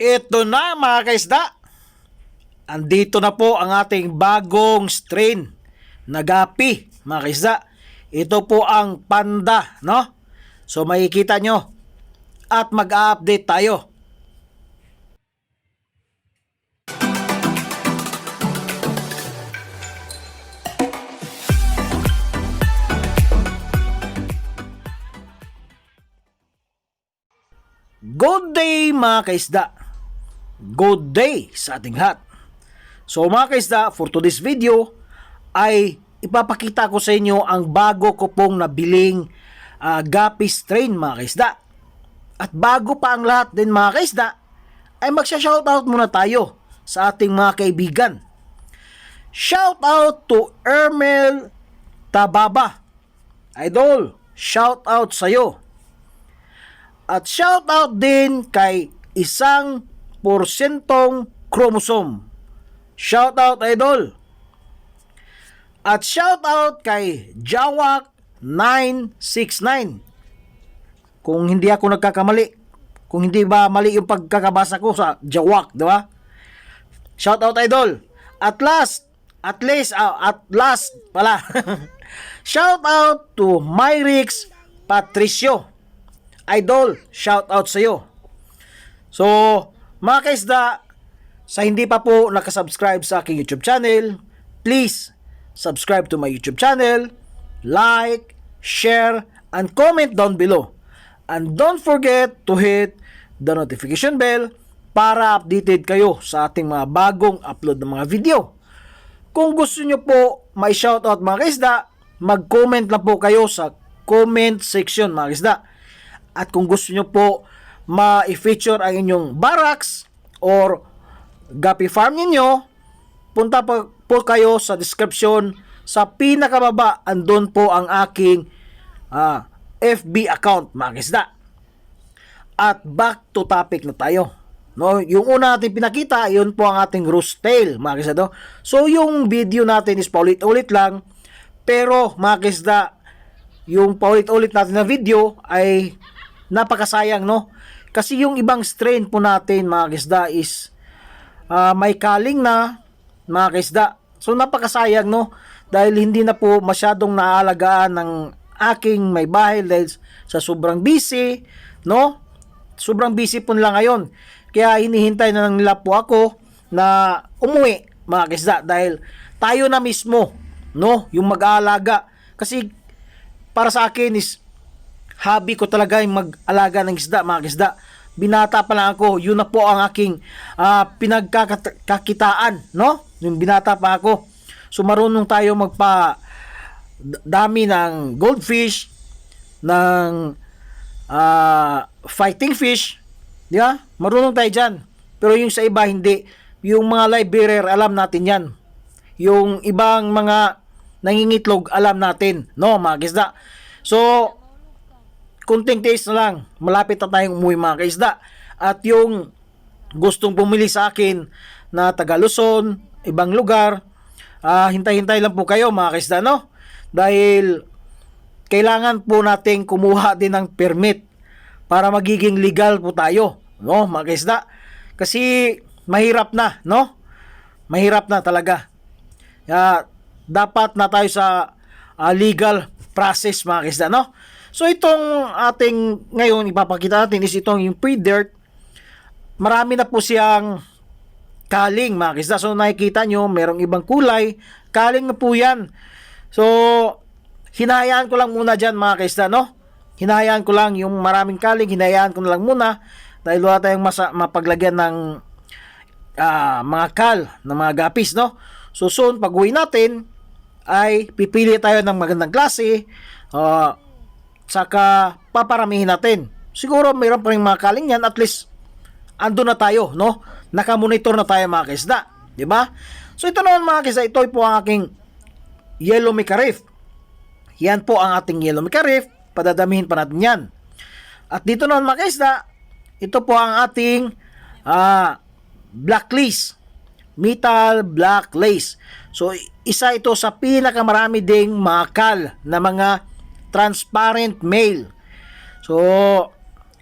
Ito na mga kaisda. Andito na po ang ating bagong strain na gapi mga kaisda. Ito po ang panda, no? So makikita nyo at mag-update tayo. Good day mga kaisda. Good day sa ating lahat. So mga kaisda, for today's video ay ipapakita ko sa inyo ang bago ko pong nabiling gapi strain mga kaisda. At bago pa ang lahat din mga kaisda, ay magsha-shoutout muna tayo sa ating mga kaibigan. Shoutout to Ermel Tababa. Idol, shoutout sa'yo. At shoutout din kay 1% chromosome. Shoutout idol. At shoutout kay Jawak 969. Kung hindi ako nagkakamali, kung hindi ba mali yung pagkakabasa ko sa Jawak, di ba? Shoutout idol. At last pala. Shoutout to Myrix Patricio. Idol, shout out sa iyo. So, mga kaisda, sa hindi pa po nakasubscribe sa aking YouTube channel, please subscribe to my YouTube channel, like, share, and comment down below. And don't forget to hit the notification bell para updated kayo sa ating mga bagong upload ng mga video. Kung gusto nyo po may shoutout mga kaisda, mag-comment lang po kayo sa comment section mga kaisda. At kung gusto nyo po ma-feature ang inyong barracks or gapi farm ninyo, punta po kayo sa description sa pinakababa. Andun po ang aking FB account mga kisda. At back to topic na tayo. No, yung una natin pinakita, yun po ang ating roost tail mga kisda. No? So yung video natin is paulit-ulit lang. Pero mga kisda, yung paulit-ulit natin na video ay napakasayang, no? Kasi yung ibang strain po natin mga kisda is may kaling na mga kisda. So napakasayang, no? Dahil hindi na po masyadong naalagaan ng aking may bahay dahil sa sobrang busy, no? Sobrang busy po nila ngayon. Kaya hinihintay na nila po ako na umuwi mga kisda dahil tayo na mismo, no? Yung mag-aalaga. Kasi para sa akin is hobby ko talaga yung mag-alaga ng isda, mga isda. Binata pa lang ako, yun na po ang aking pinagkakakitaan, no? Yung binata pa ako. So marunong tayo magpa dami ng goldfish, ng fighting fish, di ba? Marunong tayo dyan. Pero yung sa iba, hindi. Yung mga live bearer, alam natin yan. Yung ibang mga nangingitlog, alam natin, no, mga isda. So, kunting taste na lang, malapit na tayong umuwi mga kaisda. At yung gustong bumili sa akin na taga Luzon, ibang lugar, hintay-hintay lang po kayo mga kaisda, no? Dahil kailangan po nating kumuha din ng permit para magiging legal po tayo, no mga kaisda? Kasi mahirap na, no? Mahirap na talaga. Dapat na tayo sa legal process mga kaisda, no? So itong ating ngayon ipapakita natin is itong yung pre-dirt. Marami na po siyang kaling mga kisda. So nakikita nyo merong ibang kulay. Kaling na po yan. So hinahayaan ko lang muna dyan mga kisda, no? Hinahayaan ko lang yung maraming kaling. Hinahayaan ko na lang muna. Dahil wala tayong mapaglagyan ng mga kal, ng mga gapis, no? So soon pag uwi natin ay pipili tayo ng magandang klase. Saka paparamihin natin. Siguro mayroon pa rin mga kaling yan, at least ando na tayo, no? Nakamonitor na tayo mga kisda, di ba? So ito naman mga kisda, ito po ang aking yellow Mica Reef. Yan po ang ating yellow Mica Reef, padadamihin pa natin yan. At dito naman mga kisda, ito po ang ating black lace, metal black lace. So isa ito sa pinakamarami ding makal na mga transparent male. So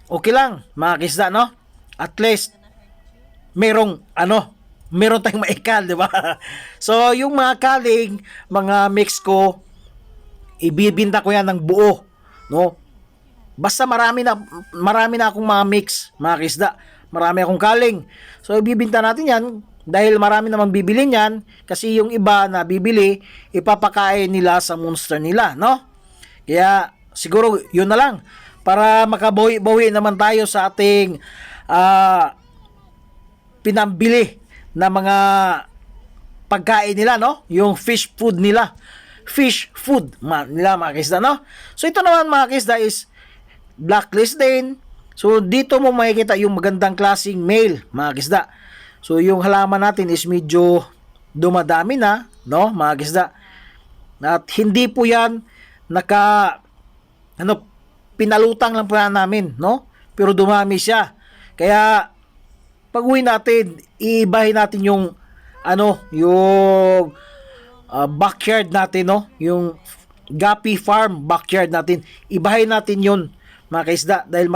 okay lang mga kisda, no? At least meron tayong maikal, di ba? So, yung mga kaling, mga mix ko, ibibinta ko yan ng buo, no? Basta marami na akong mga mix, mga kisda. Marami akong kaling. So, ibibinta natin yan dahil marami namang bibili niyan kasi yung iba na bibili, ipapakain nila sa monster nila, no? Kaya, siguro, yun na lang. Para makabawi-bawi naman tayo sa ating pinambili na mga pagkain nila, no? Yung fish food nila. Fish food nila, mga kisda, no? So, ito naman, mga kisda, is blacklist din. So, dito mo makikita yung magandang klaseng male, mga kisda. So, yung halaman natin is medyo dumadami na, no, mga kisda. At hindi po yan pinalutang lang po yan namin, no? Pero dumami siya. Kaya, pag uwi natin, iibahin natin yung, yung backyard natin, no? Yung Gapi Farm backyard natin. Ibahin natin yun, mga kaisda. Dahil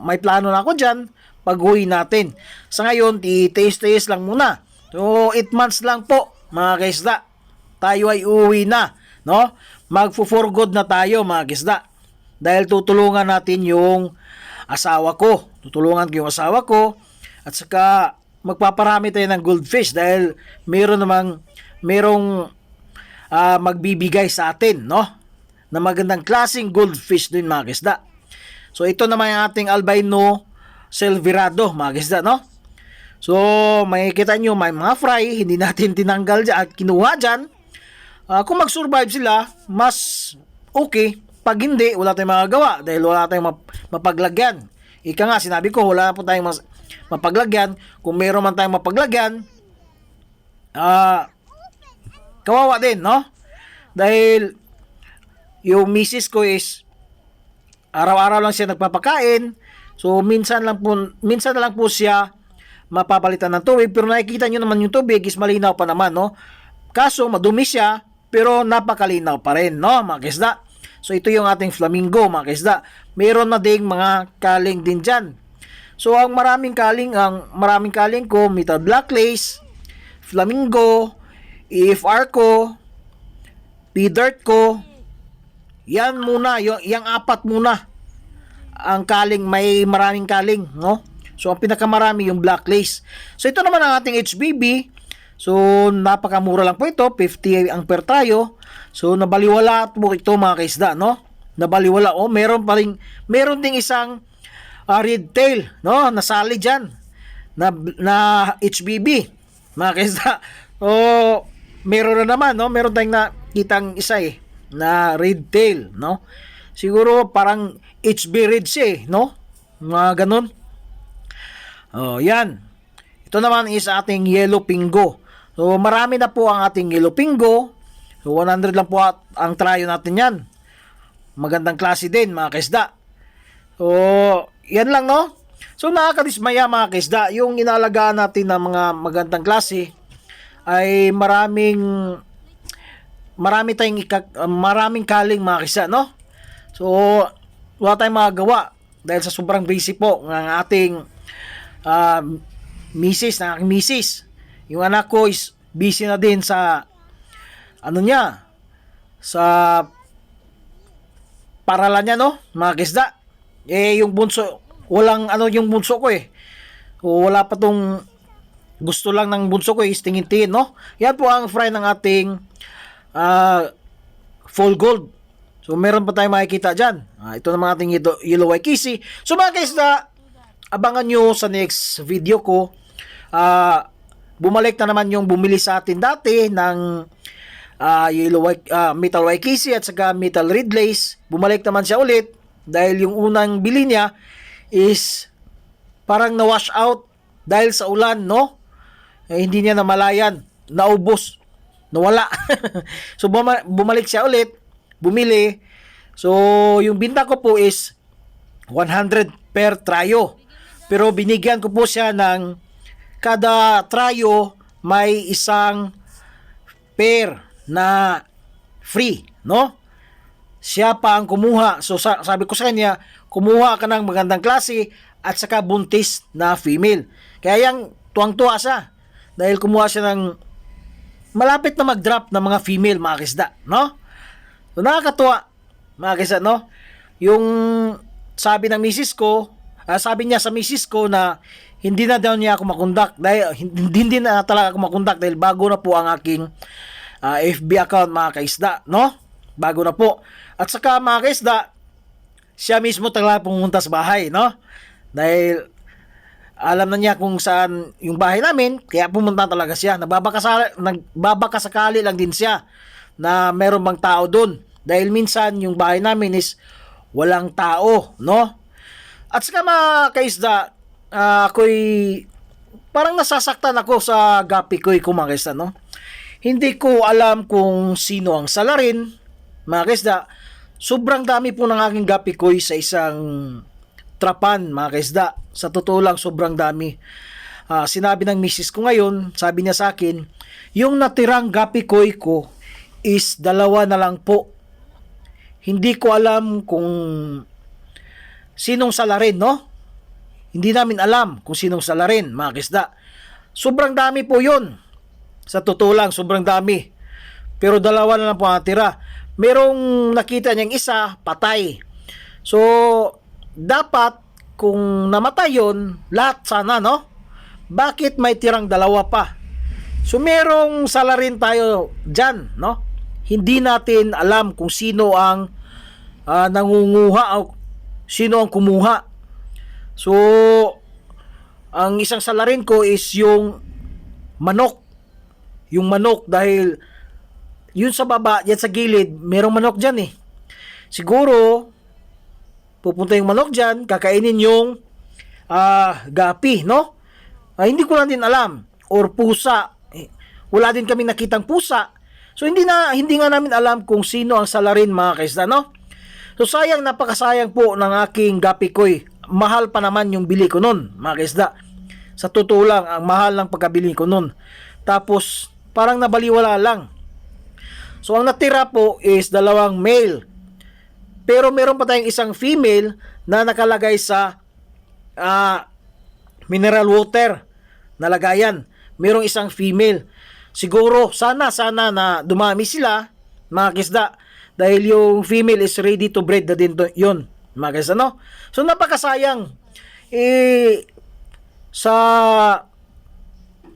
may plano na ako dyan, pag uwi natin. Sa ngayon, itiis-tiis lang muna. So, 8 months lang po, mga kaisda. Tayo ay uwi na, no? Magfo-for good na tayo, mga kaisda. Dahil tutulungan natin yung asawa ko. Tutulungan ko yung asawa ko. At saka, magpaparami tayo ng goldfish dahil merong magbibigay sa atin, no? Na magandang klaseng goldfish din, mga kaisda. So, ito naman yung ating albino silverado, mga kaisda, no? So, makikita nyo, may mga fry, hindi natin tinanggal dyan at kinuha dyan. Kung mag-survive sila, mas okay. Pag hindi, wala tayong magagawa dahil wala tayong mapaglagyan. Ika nga, sinabi ko, wala po tayong mapaglagyan. Kung meron man tayong mapaglagyan, kawawa din, no? Dahil yung misis ko is araw-araw lang siya nagpapakain. So minsan na lang po siya mapapalitan ng tubig, pero nakikita niyo naman yung tubig is malinaw pa naman, no? Kaso madumi siya, pero napakalinaw pa rin, no, mga kaisda? So ito yung ating flamingo, mga kaisda. Meron na ding mga kaling din diyan. So ang maraming kaling ko, metal black lace, flamingo, EFR ko, P-dirt ko, yan muna, yung 4 muna ang kaling, may maraming kaling, no? So ang pinakamarami yung black lace. So ito naman ang ating HBB. So napakamura lang po ito, 50 ang per tayo. So nabaliwala po ito, mga kaisda, no? Nabaliwala. Meron ding isang red tail, no? Nasali diyan na HBB, mga kaisda. Meron na naman, no? Meron tayong nakitang isa na red tail, no? Siguro parang HB red siya, no? Mga ganun. Yan. Ito naman is ating yellow pingo. So, marami na po ang ating yellow pingo. So, 100 lang po ang trayo natin yan. Magandang klase din, mga kaisda. So, yan lang, no? So, nakakadismaya, mga kaisda. Yung inalagaan natin ng mga magandang klase ay maraming kaling, mga kaisda, no? So, wala tayong magagawa dahil sa sobrang busy po ng ating aking misis. Yung anak ko is busy na din sa sa paralan niya, no, mga kisda. Yung bunso, yung bunso ko wala pa tong gusto lang ng bunso ko is tingin-tingin, no. Yan po ang fry ng ating full gold. So, meron pa tayong makikita dyan. Ito naman ating yellow waikisi. So, mga kisda, abangan nyo sa next video ko. Bumalik na naman yung bumili sa atin dati ng metal waikisi at saka metal red lace. Bumalik naman siya ulit dahil yung unang bili niya is parang na-wash out dahil sa ulan, no? Hindi niya namalayan. Naubos. Nawala. So, bumalik siya ulit. Bumili. So, yung binta ko po is 100 per trayo. Pero binigyan ko po siya ng kada trayo may isang pair na free, no? Siya pa ang kumuha. So, sabi ko sa kanya, kumuha ka ng magandang klase at saka buntis na female. Kaya yung tuwang-tuwa siya dahil kumuha siya ng malapit na mag-drop ng mga female mga kisda, no? So, nakakatuwa mga kisda, no? Yung sabi ng misis ko, sabi niya sa misis ko na hindi na daw niya ako makondak dahil hindi na talaga ako makondak dahil bago na po ang aking FB account mga kaisda, no? Bago na po. At saka mga kaisda, siya mismo talaga pumunta sa bahay, no? Dahil alam na niya kung saan yung bahay namin, kaya pumunta talaga siya. Nagbabakasakali lang din siya na meron bang tao doon. Dahil minsan yung bahay namin is walang tao, no? At saka mga kaisda, ako'y parang nasasaktan ako sa gapi ko'y mga kaisda, no? Hindi ko alam kung sino ang salarin, mga kaisda. Sobrang dami po ng aking gapi ko'y sa isang trapan, mga kaisda. Sa totoo lang, sobrang dami. Sinabi ng misis ko ngayon, sabi niya sa akin, yung natirang gapi ko'y ko is 2 na lang po. Hindi ko alam kung sinong salarin, no? Hindi namin alam kung sinong salarin, mga kaisda. Sobrang dami po yun. Sa totoo lang, sobrang dami. Pero 2 na lang po natira. Merong nakita niyang isa, patay. So, dapat kung namatay yun, lahat sana, no? Bakit may tirang 2 pa? So, merong salarin tayo dyan, no? Hindi natin alam kung sino ang nangunguha o sino ang kumuha. So, ang isang salarin ko is yung manok. Yung manok dahil yun sa baba, yan sa gilid, merong manok dyan eh. Siguro, pupunta yung manok dyan, kakainin yung gapi, no? Hindi ko lang din alam. Or pusa. Wala din kami nakitang pusa. So, hindi nga namin alam kung sino ang salarin, mga kaisda, no? So, sayang, napakasayang po ng aking gapi ko'y. Mahal pa naman yung bili ko nun, mga kaisda. Sa totoo lang, ang mahal ng pagkabili ko nun. Tapos, parang nabaliwala lang. So, ang natira po is 2 male. Pero meron pa tayong isang female na nakalagay sa mineral water na lagayan. Merong isang female. Siguro, sana na dumami sila, mga kisda. Dahil yung female is ready to breed na din yun, mga kisda, no? So, napakasayang. Sa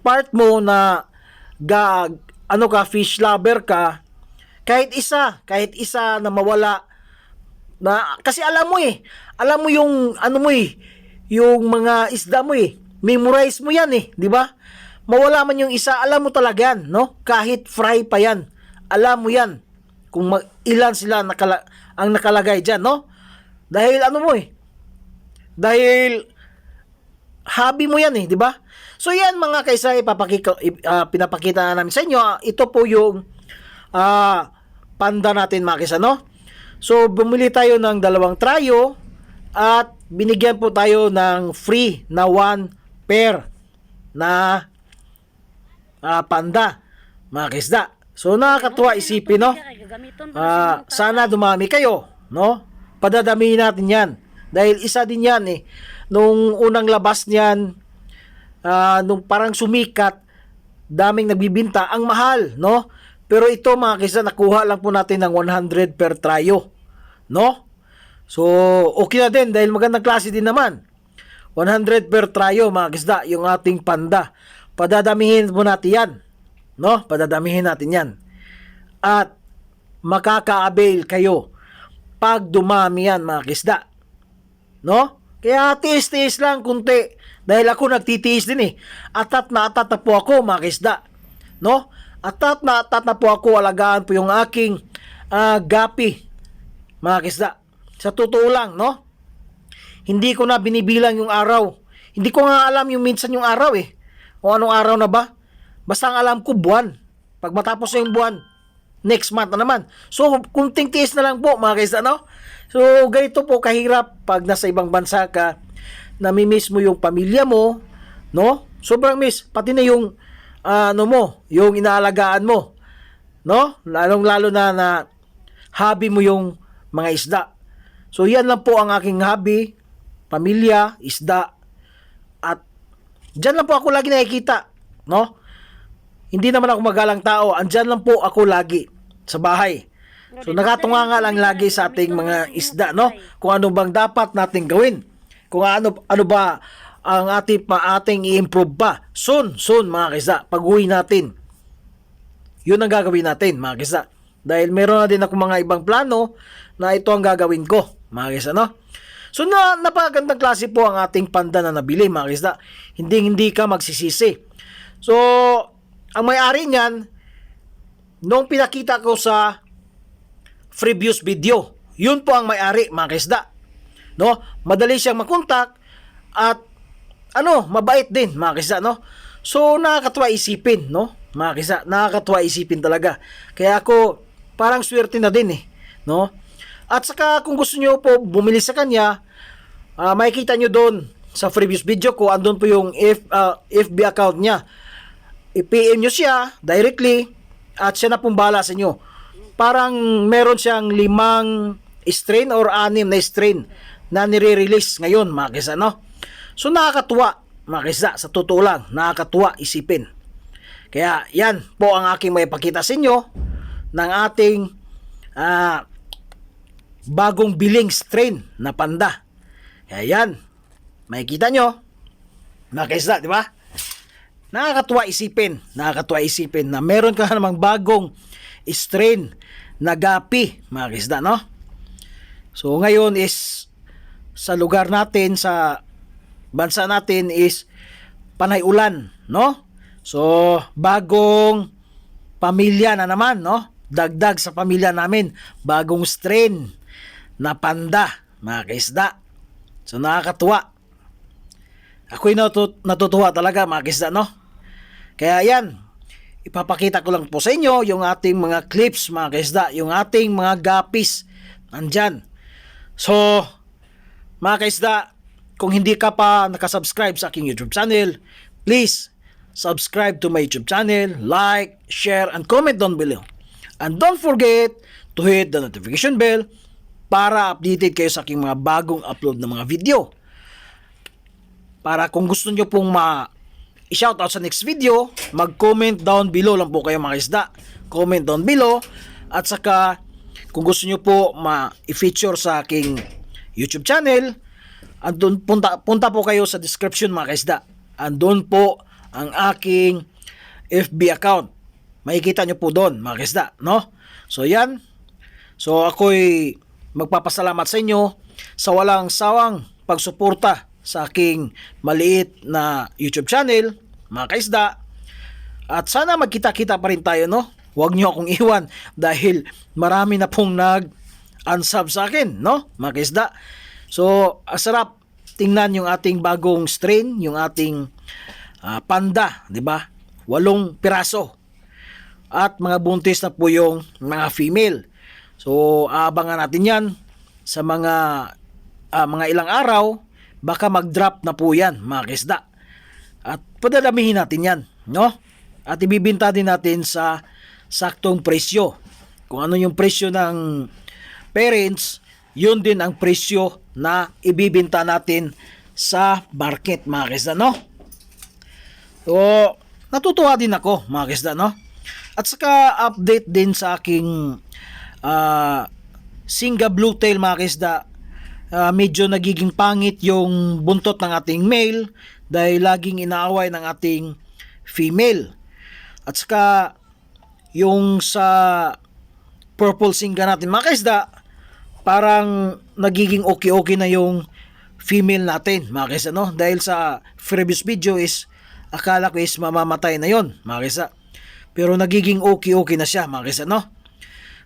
part mo na fish lover ka, kahit isa na mawala, na kasi alam mo yung yung mga isda mo memorize mo yan di ba? Mawala man yung isa, alam mo talaga yan, no? Kahit fry pa yan, alam mo yan kung ilan sila ang nakalagay dyan, no? Dahil dahil hobby mo yan di ba? So yan mga kaisa, pinapakita namin sa inyo. Ito po yung panda natin mga kaisa, no? So bumili tayo ng 2 tryo at binigyan po tayo ng free na 1 pair na panda, mga kaisda. So nakakatuwa isipin, no? Sana dumami kayo, no? Padadamihin natin yan. Dahil isa din yan nung unang labas niyan, nung parang sumikat, daming nagbibinta, ang mahal, no? Pero ito mga kaisda, nakuha lang po natin ng 100 per tryo, no? So, okay na din dahil magandang klase din naman. 100 per tryo mga kaisda, yung ating panda. Padadamihin po natin yan, no? Padadamihin natin yan. At makaka-avail kayo pag dumami yan mga kaisda, no? Kaya tiis-tiis lang kunti. Dahil ako nagtitiis din Atat na po ako mga kaisda, no? Atat na po ako, alagaan po yung aking gapi, mga kaisda. Sa totoo lang, no? Hindi ko na binibilang yung araw. Hindi ko nga alam yung minsan yung araw O anong araw na ba? Basta ang alam ko buwan. Pag matapos na yung buwan, next month na naman. So, kunting tiis na lang po mga kaisda, no? So, ganito po kahirap pag nasa ibang bansa ka, namimiss mo yung pamilya mo, no? Sobrang miss, pati na yung yung inaalagaan mo, no? Lalong-lalo na hobby mo yung mga isda. So, yan lang po ang aking hobby, pamilya, isda, at Diyan lang po ako lagi nakikita, no? Hindi naman ako magalang tao. Andyan lang po ako lagi sa bahay. So nakatunga nga lang lagi sa ating mga isda, no? Kung ano bang dapat nating gawin. Kung ano ba ang ating i-improve pa. Soon mga kaisda, pag-uwi natin. Yun ang gagawin natin, mga kaisda. Dahil meron na din ako mga ibang plano na ito ang gagawin ko, mga kaisda, no? So napakagandang klase po ang ating panda na nabili, mga kaisda. Hindi ka magsisisi. So ang may-ari niyan, nung pinakita ko sa previous video, yun po ang may-ari, mga kaisda. No? Madali siyang makontak at mabait din, mga kaisda, no? So nakakatuwa isipin, no? Mga kaisda, nakakatuwa isipin talaga. Kaya ako parang swerte na din no? At saka kung gusto niyo po bumili sa kanya, makikita niyo doon sa previous video ko, andun po yung FB account niya. I-PM nyo siya directly at siya na pong bahala sa inyo. Parang meron siyang 5 strain or 6 na strain na nire-release ngayon, mga kaisda, no? So nakakatuwa, mga kaisda, sa totoo lang, nakakatuwa isipin. Kaya yan po ang aking may pakita sa inyo ng ating bagong biling strain na panda. Kaya yan, makikita nyo, mga kaisda, di ba? Nakakatuwa isipin na meron ka namang bagong strain na gapi, mga kaisda, no? So ngayon is sa lugar natin, sa bansa natin is panay ulan, no? So bagong pamilya na naman, no? Dagdag sa pamilya namin, bagong strain na panda, mga kaisda. So nakakatuwa. Ako'y natutuwa talaga, mga kaisda, no? Kaya yan, ipapakita ko lang po sa inyo yung ating mga clips, mga kaisda, yung ating mga gapis nandyan. So, mga kaisda, kung hindi ka pa nakasubscribe sa aking YouTube channel, please subscribe to my YouTube channel, like, share, and comment down below. And don't forget to hit the notification bell para updated kayo sa aking mga bagong upload na mga video. Para kung gusto nyo pong i-shoutout sa next video, mag-comment down below lang po kayo, mga kaisda. Comment down below. At saka, kung gusto nyo po i-feature sa aking YouTube channel, andun, punta po kayo sa description, mga kaisda. Andun po ang aking FB account. Makikita nyo po doon, mga kaisda, no? So yan. So ako'y magpapasalamat sa inyo sa walang sawang pagsuporta sa aking maliit na YouTube channel, mga kaisda. At sana magkita-kita pa rin tayo, no? Huwag nyo akong iwan dahil marami na pong nag-unsub sa akin, no? Mga kaisda. So, sarap tingnan yung ating bagong strain, yung ating panda, di ba? 8 piraso. At mga buntis na po yung mga female. So, aabangan natin yan sa mga ilang araw. Baka mag-drop na po yan, mga kaisda. At padadamihin natin yan, no? At ibibinta din natin sa saktong presyo. Kung ano yung presyo ng parents, yun din ang presyo na ibibinta natin sa market, mga kaisda, no? So, natutuwa din ako, mga kaisda, no? At saka update din sa aking Singa Bluetail, mga kaisda. Medyo nagiging pangit yung buntot ng ating male dahil laging inaaway ng ating female. At saka yung sa purple singa natin, mga kaisda, parang nagiging okay na yung female natin, mga kaisda, no? Dahil sa previous video is akala ko is mamamatay na yon, mga kaisda. Pero nagiging okay na siya, mga kaisda, no?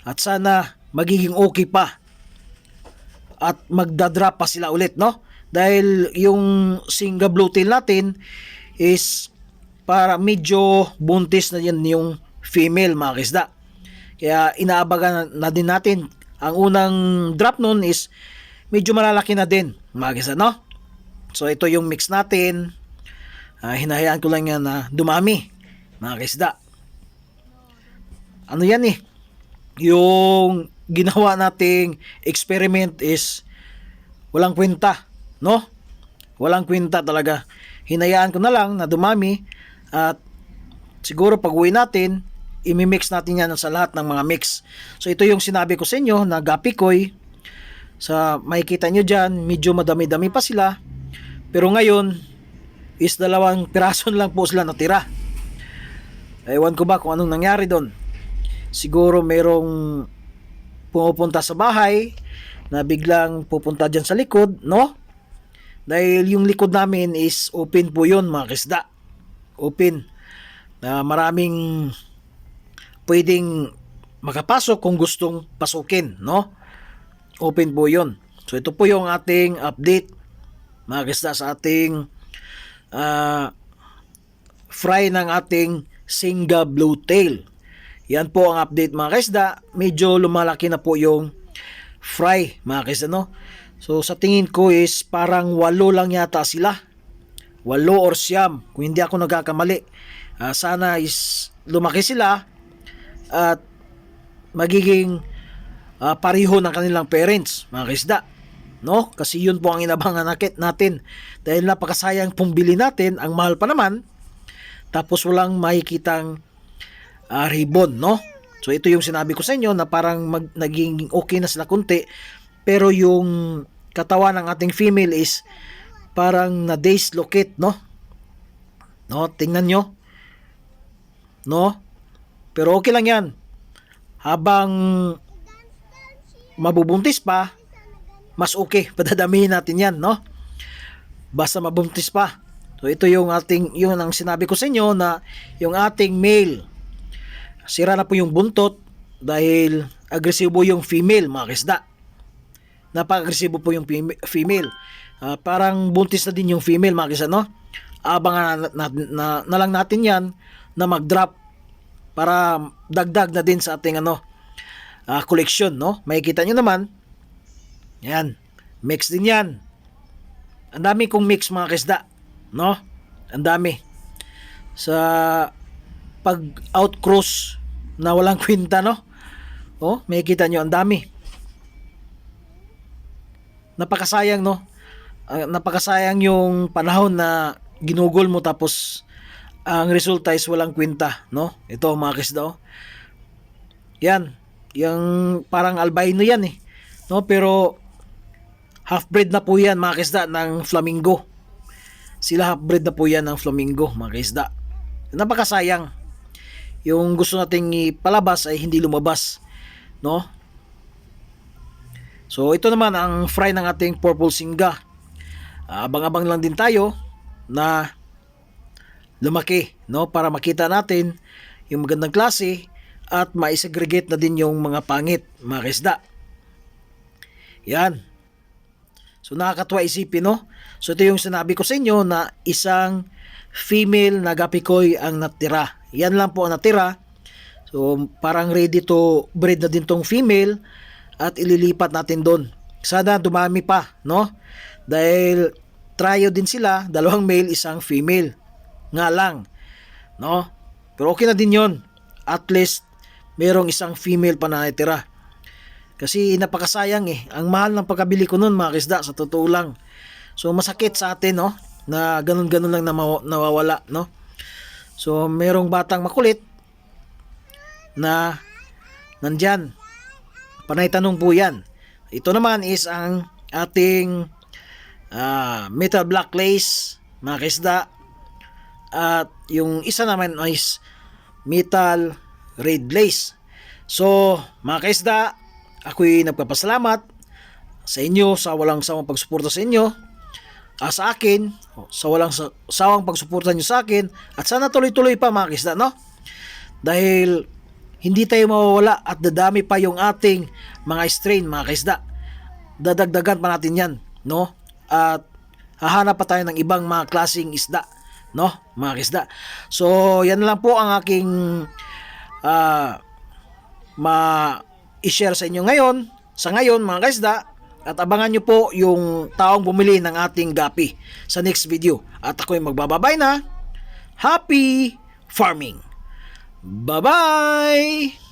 At sana magiging okay pa at magdadrop pa sila ulit, no? Dahil yung Singa Bluetail natin is para medyo buntis na yan yung female, mga kaisda. Kaya inaabagan na din natin. Ang unang drop nun is medyo malalaki na din, mga kaisda, no? So ito yung mix natin. Hinahayaan ko lang yan na dumami, mga kaisda. Ano yan yung ginawa nating experiment is walang kwenta, no? Walang kwenta talaga. hinayaan ko na lang na dumami at siguro pag uwi natin, imimix natin yan sa lahat ng mga mix. So ito yung sinabi ko sa inyo na Gapikoy. Sa makikita nyo dyan, medyo madami-dami pa sila. Pero ngayon, is 2 piraso lang po sila natira. Ewan ko ba kung anong nangyari doon. Siguro merong pumupunta sa bahay na biglang pupunta dyan sa likod, no? Dahil yung likod namin is open po yun mga kisda. Open. Na maraming pwedeng makapasok kung gustong pasukin, no? Open po yun. So ito po yung ating update mga kisda sa ating fry ng ating Singa Bluetail. Yan po ang update mga kisda. Medyo lumalaki na po yung fry mga kisda, no? So sa tingin ko is parang 8 lang yata sila. 8 or 9 kung hindi ako nagkakamali. Sana is lumaki sila at magiging pareho ng kanilang parents mga kisda, no? Kasi yun po ang inabangan natin dahil napakasayang pumbili natin, ang mahal pa naman, tapos walang makikitang ribbon, no? So ito yung sinabi ko sa inyo na parang naging okay na sila kunti, pero yung katawan ng ating female is parang na-dislocate, no? No, tingnan nyo, no? Pero okay lang yan. Habang mabubuntis pa, mas okay. Padadamihin natin yan, no? Basta mabuntis pa. So ito yung yun ang sinabi ko sa inyo na yung ating male, sira na po yung buntot dahil agresibo yung female mga kisda. Napaka-agresibo po yung female. Parang buntis na din yung female mga kisda, no? Abangan na lang natin yan na mag-drop para dagdag na din sa ating collection, no? Makikita nyo naman, yan, mix din yan. Ang dami kong mix mga kisda, no? Ang dami. Sa pag outcross na walang kwenta, no? Oh, makikita nyo, ang dami. Napakasayang, no? Napakasayang yung panahon na ginugol mo tapos ang resulta is walang kwenta, no? Ito mga kisda, oh. Yan, yung parang albino yan eh, no? Pero half-bred na po yan mga kisda ng flamingo. Sila half-bred na po yan ng flamingo mga kisda. Napakasayang. Yung gusto nating ipalabas ay hindi lumabas, no? So ito naman ang fry ng ating purple singa. Abang-abang lang din tayo na lumaki, no? Para makita natin yung magandang klase at ma-segregate na din yung mga pangit mga kisda. Yan. So nakakatuwa isipin, no? So ito yung sinabi ko sa inyo na isang female na Gapikoy ang natira. Yan lang po ang natira. So parang ready to breed na din tong female at ililipat natin doon. Sana dumami pa, no? Dahil trio din sila, 2 male, 1 female. Nga lang, no? Pero okay na din yon. At least merong 1 female pa na natira. Kasi napakasayang eh. Ang mahal ng pagkabili ko nun mga kisda, sa totoo lang. So masakit sa atin, no? Na ganun-ganun lang nawawala, no? So merong batang makulit na nandyan. Panay tanong po yan. Ito naman is ang ating metal black lace mga kisda. At yung isa naman is metal red lace. So mga kaisda, ako'y nagpapasalamat sa inyo sa walang sawang pagsuporta sa inyo, sa akin, sa walang sawang pagsuporta nyo sa akin, at sana tuloy-tuloy pa mga kaisda, no? Dahil hindi tayo mawawala at dadami pa yung ating mga strain mga kaisda. Dadagdagan pa natin yan, no? At hahanap pa tayo ng ibang mga klaseng isda, no, mga kaisda. So yan lang po ang aking ma-share sa inyo ngayon, sa ngayon mga kaisda. At abangan nyo po yung taong bumili ng ating gapi sa next video. At ako'y magbababay na. Happy farming! Bye-bye!